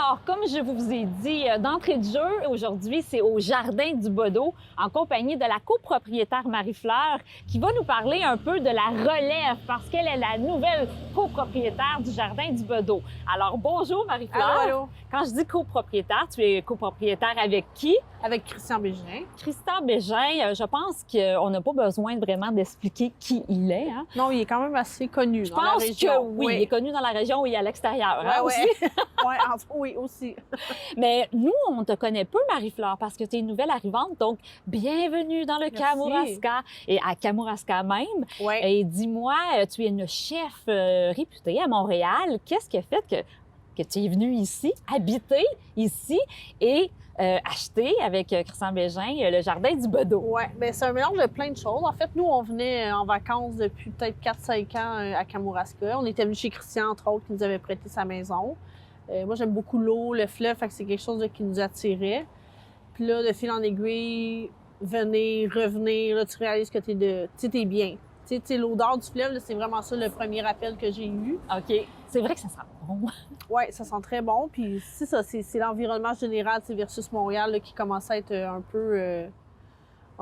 Alors, comme je vous ai dit d'entrée de jeu, aujourd'hui, c'est au Jardin du Bedeau, en compagnie de la copropriétaire Marie-Fleur, qui va nous parler un peu de la relève, parce qu'elle est la nouvelle copropriétaire du Jardin du Bedeau. Alors, bonjour Marie-Fleur. Allô, allô. Quand je dis copropriétaire, tu es copropriétaire avec qui? Avec Christian Bégin. Christian Bégin, je pense qu'on n'a pas besoin vraiment d'expliquer qui il est. Hein? Non, il est quand même assez connu dans la région. Je pense que oui, il est connu dans la région et à l'extérieur. Hein, aussi. Oui, aussi. Mais nous, on te connaît peu, Marie-Fleur, parce que tu es une nouvelle arrivante. Donc, bienvenue dans le Kamouraska et à Kamouraska même. Ouais. Et dis-moi, tu es une chef réputée à Montréal. Qu'est-ce qui a fait que tu es venue ici, habiter ici et acheter avec Christian Bégin le Jardin du Bedeau? Oui, bien c'est un mélange de plein de choses. En fait, nous, on venait en vacances depuis peut-être 4-5 ans à Kamouraska. On était venus chez Christian, entre autres, qui nous avait prêté sa maison. Moi, j'aime beaucoup l'eau, le fleuve, fait que c'est quelque chose qui nous attirait. Puis là, de fil en aiguille, venir, revenir, là, tu réalises que t'es bien. Tu sais, l'odeur du fleuve, là, c'est vraiment ça le premier rappel que j'ai eu. OK. C'est vrai que ça sent bon. Oui, ça sent très bon. Puis c'est ça, c'est l'environnement général versus Montréal là, qui commence à être un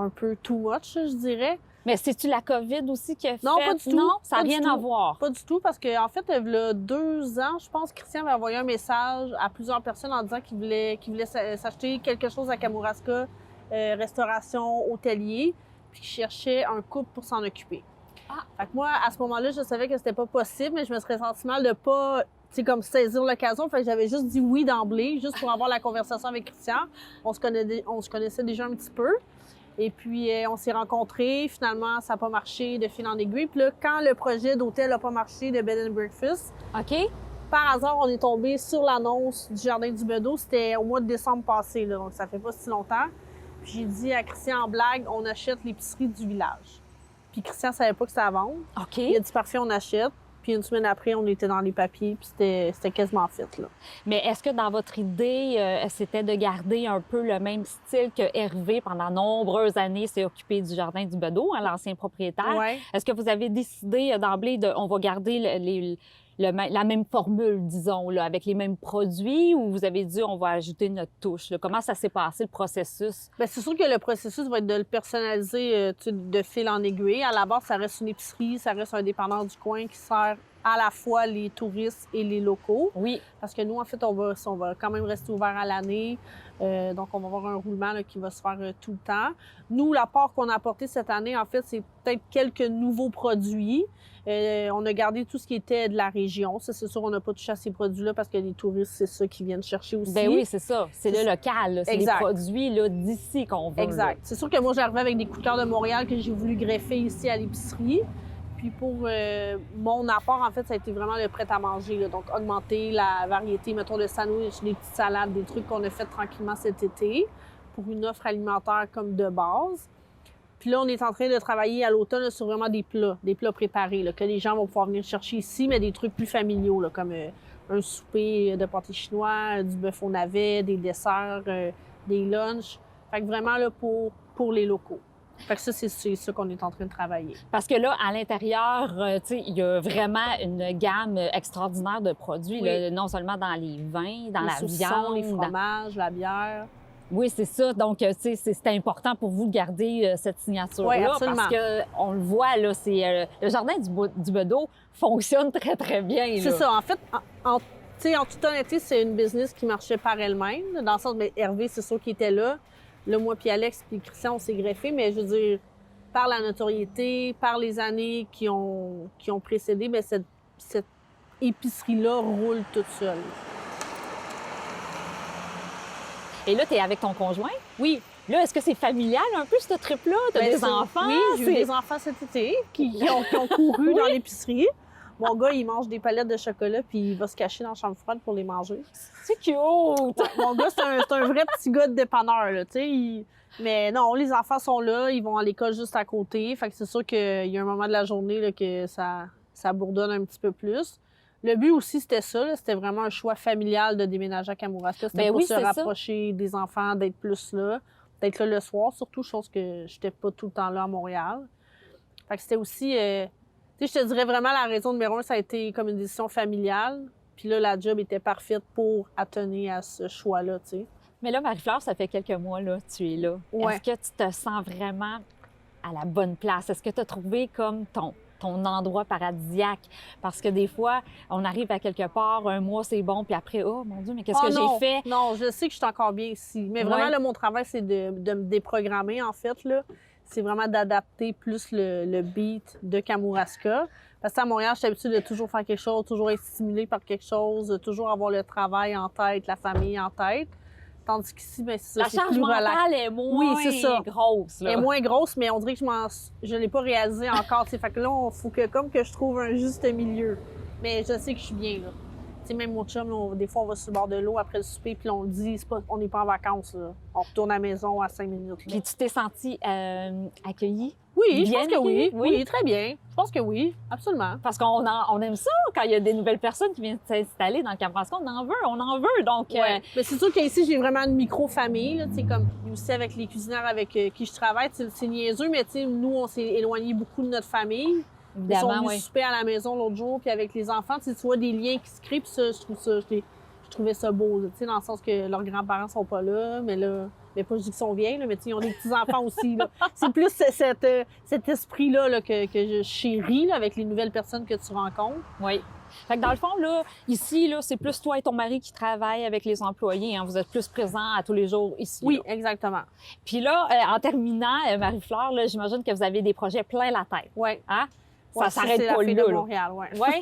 peu too much, je dirais. Mais c'est-tu la COVID aussi qui a fait? Non, pas du tout. Non, ça n'a Pas rien du à tout. voir. Pas du tout, parce qu'en fait, il y a 2 ans, je pense, Christian m'a envoyé un message à plusieurs personnes en disant qu'il voulait s'acheter quelque chose à Kamouraska, restauration, hôtelier, puis qu'il cherchait un couple pour s'en occuper. Ah. Fait que moi, à ce moment-là, je savais que c'était pas possible, mais je me serais senti mal de pas, comme saisir l'occasion. Fait que j'avais juste dit oui d'emblée, juste pour avoir la conversation avec Christian. On se connaissait déjà un petit peu. Et puis, on s'est rencontrés. Finalement, ça n'a pas marché de fil en aiguille. Puis là, quand le projet d'hôtel n'a pas marché de Bed and Breakfast, OK. par hasard, on est tombé sur l'annonce du Jardin du Bedeau. C'était au mois de décembre passé, là, donc ça fait pas si longtemps. Puis j'ai dit à Christian en blague, on achète l'épicerie du village. Puis Christian ne savait pas que c'était à vendre. OK. Il a dit parfait, on achète. Puis une semaine après, on était dans les papiers, puis c'était quasiment fait, là. Mais est-ce que dans votre idée, c'était de garder un peu le même style que Hervé, pendant nombreuses années, s'est occupé du Jardin du Bedeau, hein, l'ancien propriétaire? Ouais. Est-ce que vous avez décidé d'emblée on va garder la même formule, disons, là, avec les mêmes produits, ou vous avez dit on va ajouter notre touche? Là? Comment ça s'est passé, le processus? Bien, c'est sûr que le processus va être de le personnaliser de fil en aiguille. À la base, ça reste une épicerie, ça reste un dépanneur du coin qui sert à la fois les touristes et les locaux. Oui. Parce que nous, en fait, on va quand même rester ouvert à l'année. Donc, on va avoir un roulement là, qui va se faire tout le temps. Nous, l'apport qu'on a apporté cette année, en fait, c'est peut-être quelques nouveaux produits. On a gardé tout ce qui était de la région. Ça, c'est sûr, on n'a pas touché à ces produits-là parce que les touristes, c'est ça qu'ils viennent chercher aussi. Ben oui, c'est ça. C'est le local. Là. C'est les Exact. produits là, d'ici qu'on veut. Exact. Là. C'est sûr que moi, j'arrivais avec des coups de cœur de Montréal que j'ai voulu greffer ici à l'épicerie. Puis pour mon apport, en fait, ça a été vraiment le prêt-à-manger. Là. Donc, augmenter la variété, mettons, de sandwich, des petites salades, des trucs qu'on a fait tranquillement cet été pour une offre alimentaire comme de base. Puis là, on est en train de travailler à l'automne sur vraiment des plats préparés, là, que les gens vont pouvoir venir chercher ici, mais des trucs plus familiaux, là, comme un souper de pâté chinois, du bœuf au navet, des desserts, des lunchs. Fait que vraiment là, pour les locaux. Fait que ça, c'est ça qu'on est en train de travailler. Parce que là, à l'intérieur, tu sais, il y a vraiment une gamme extraordinaire de produits, Oui. là, non seulement dans les vins, dans les la saucissons, viande. les fromages, la bière. Oui, c'est ça. Donc, tu sais, c'est important pour vous de garder cette signature-là. Oui, absolument. Parce qu'on le voit, là, c'est le Jardin du Bedeau fonctionne très, très bien. C'est là. ça. En fait, en toute honnêteté, c'est une business qui marchait par elle-même. Dans le sens, mais Hervé, c'est sûr qu'il était là. Là, moi, puis Alex, puis Christian, on s'est greffé. Mais je veux dire, par la notoriété, par les années qui ont précédé, bien, cette épicerie-là roule toute seule. Et là, tu es avec ton conjoint? Oui. Là, est-ce que c'est familial un peu, ce trip-là? Tu as des enfants? Oui, j'ai eu des enfants cet été qui ont couru dans l'épicerie. Mon gars, il mange des palettes de chocolat puis il va se cacher dans la chambre froide pour les manger. C'est cute! Ouais, mon gars, c'est un vrai petit gars de dépanneur, là, tu sais. Mais non, les enfants sont là, ils vont à l'école juste à côté. Fait que c'est sûr qu'il y a un moment de la journée là, que ça bourdonne un petit peu plus. Le but aussi, c'était ça. Là, c'était vraiment un choix familial de déménager à Kamouraska. C'était pour se rapprocher des enfants, d'être plus là, d'être là le soir, surtout, chose que j'étais pas tout le temps là à Montréal. Fait que c'était aussi... tu sais, je te dirais vraiment la raison numéro 1, ça a été comme une décision familiale. Puis là, la job était parfaite pour atteindre à ce choix-là, tu sais. Mais là, Marie-Fleur, ça fait quelques mois, là, tu es là. Ouais. Est-ce que tu te sens vraiment à la bonne place? Est-ce que tu as trouvé comme ton endroit paradisiaque? Parce que des fois, on arrive à quelque part, un mois, c'est bon, puis après, oh mon Dieu, mais qu'est-ce que j'ai fait? Non, je sais que je suis encore bien ici. Mais vraiment, Ouais. là, mon travail, c'est de me déprogrammer, en fait, là. C'est vraiment d'adapter plus le beat de Kamouraska. Parce qu'à Montréal, je suis habituée de toujours faire quelque chose, toujours être stimulée par quelque chose, de toujours avoir le travail en tête, la famille en tête. Tandis qu'ici, bien, c'est ça, La c'est charge plus relax. mentale est moins Oui, c'est ça. grosse. Là. Elle est moins grosse, mais on dirait que je l'ai pas réalisé encore. Fait que là, il faut que je trouve un juste milieu. Mais je sais que je suis bien, là. Tu sais, même mon chum, là, des fois, on va sur le bord de l'eau après le souper, puis là, on le dit, on n'est pas en vacances, là. On retourne à la maison à 5 minutes. Là. Puis tu t'es sentie accueillie? Oui, je bien pense que accueillie? oui, très bien. Je pense que oui, absolument. Parce qu'on aime ça quand il y a des nouvelles personnes qui viennent s'installer dans le Kamouraska. On en veut. Donc, Ouais. Mais c'est sûr qu'ici, j'ai vraiment une micro-famille, là, tu sais, comme aussi avec les cuisinières avec qui je travaille. C'est niaiseux, mais tu sais, nous, on s'est éloignés beaucoup de notre famille. Ils sont évidemment, venus souper à la maison l'autre jour, puis avec les enfants, tu vois des liens qui se créent, puis ça, je trouvais ça beau, tu sais, dans le sens que leurs grands-parents sont pas là, mais là, mais pas je dis qu'ils sont vieux, là, mais tu sais, ils ont des petits-enfants aussi, là. C'est plus cet esprit-là là, que je chéris, là, avec les nouvelles personnes que tu rencontres. Oui. Fait que dans le fond, là, ici, là, c'est plus toi et ton mari qui travaillent avec les employés. Hein. Vous êtes plus présents à tous les jours ici. Oui, là. exactement. Puis là, en terminant, Marie-Fleur, là, j'imagine que vous avez des projets plein la tête. Oui. Hein? Ouais, Ça s'arrête c'est pas la fille là. de là. Montréal, ouais. Oui.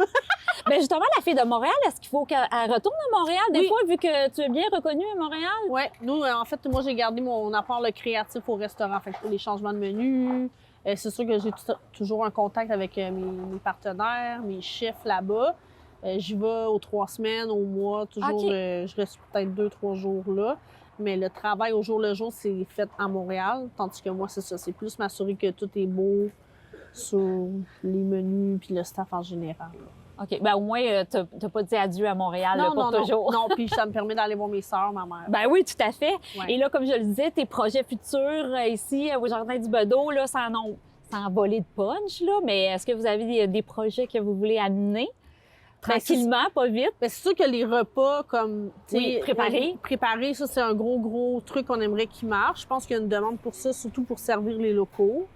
Bien, justement, la fille de Montréal, est-ce qu'il faut qu'elle retourne à Montréal des Oui. fois, vu que tu es bien reconnue à Montréal? Oui, nous, en fait, moi, j'ai gardé mon apport le créatif au restaurant. Fait que pour les changements de menu, c'est sûr que j'ai toujours un contact avec mes partenaires, mes chefs là-bas. J'y vais aux 3 semaines, au mois, toujours. OK. Je reste peut-être 2-3 jours là. Mais le travail au jour le jour, c'est fait à Montréal. Tandis que moi, c'est ça. C'est plus m'assurer que tout est beau sur les menus puis le staff en général. OK. Ben au moins, t'as pas dit adieu à Montréal là, pour non, toujours. non, puis ça me permet d'aller voir mes sœurs, ma mère. Ben oui, tout à fait. Ouais. Et là, comme je le disais, tes projets futurs ici au Jardin du Bedeau, là, ça en volé de punch, là, mais est-ce que vous avez des projets que vous voulez amener? Tranquillement, pas vite. Ben, c'est sûr que les repas, comme, tu sais, Oui, préparés, ça, c'est un gros truc qu'on aimerait qui marche. Je pense qu'il y a une demande pour ça, surtout pour servir les locaux.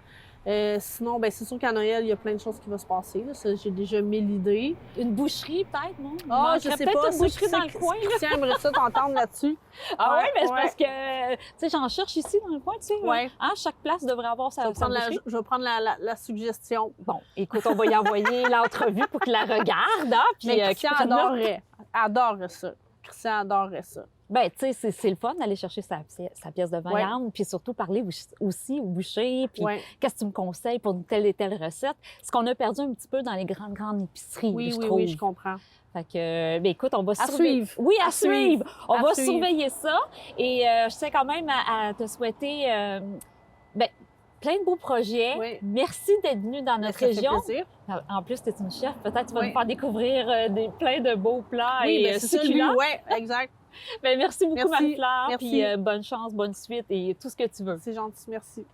Sinon, ben, c'est sûr qu'à Noël, il y a plein de choses qui vont se passer. Là. Ça, j'ai déjà 1000 idées. Une boucherie, peut-être, non? Ah, je sais peut-être pas. une boucherie dans le coin. là. Christian aimerait ça t'entendre là-dessus. Ah ouais, mais c'est ouais. parce que, tu sais, j'en cherche ici dans le coin, tu sais. Ouais. Hein, chaque place devrait avoir sa boucherie. Je vais prendre la suggestion. Bon, écoute, on va y envoyer l'entrevue pour qu'il la regarde, hein, puis Mais Christian qu'il prenne note. adorerait ça. Christian adorerait ça. Ben, tu sais, c'est le fun d'aller chercher sa pièce de viande, puis surtout parler aussi au boucher, puis Ouais. qu'est-ce que tu me conseilles pour une telle et telle recette. Ce qu'on a perdu un petit peu dans les grandes épiceries, Oui, je oui, trouve. oui, je comprends. Fait que, ben écoute, on va À surveiller. suivre. Oui, à À suivre. suivre. On À va suivre. surveiller ça. Et je tiens quand même à te souhaiter ben, plein de beaux projets. Oui. Merci d'être venu dans notre Ça fait région. plaisir. En plus, tu es une chef. Peut-être tu vas Oui. nous faire découvrir plein de beaux plats Oui, et ben, c'est ça, lui, succulents. ouais, exact. Ben, merci beaucoup, Merci. Marie-Fleur. Merci. Puis bonne chance, bonne suite et tout ce que tu veux. C'est gentil, merci.